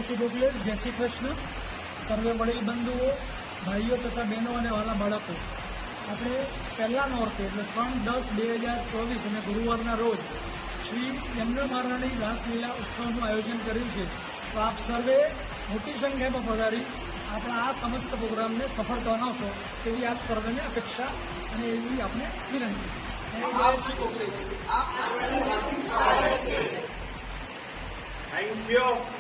શ્રી ગોખલે, જય શ્રી કૃષ્ણ. સર્વે વડીલ બંધુઓ, ભાઈઓ તથા બહેનો અને વાલા બાળકો, આપણે પહેલા નોરતે એટલે 3/10/2024 અને ગુરુવારના રોજ શ્રી યમુના મહારાણી રાસલીલા ઉત્સવનું આયોજન કર્યું છે. તો આપ સર્વે મોટી સંખ્યામાં પધારી આપણા આ સમસ્ત પ્રોગ્રામને સફળ બનાવશો તેવી આપ સર્વેને અપેક્ષા અને એવી આપણે વિનંતી. Thank you.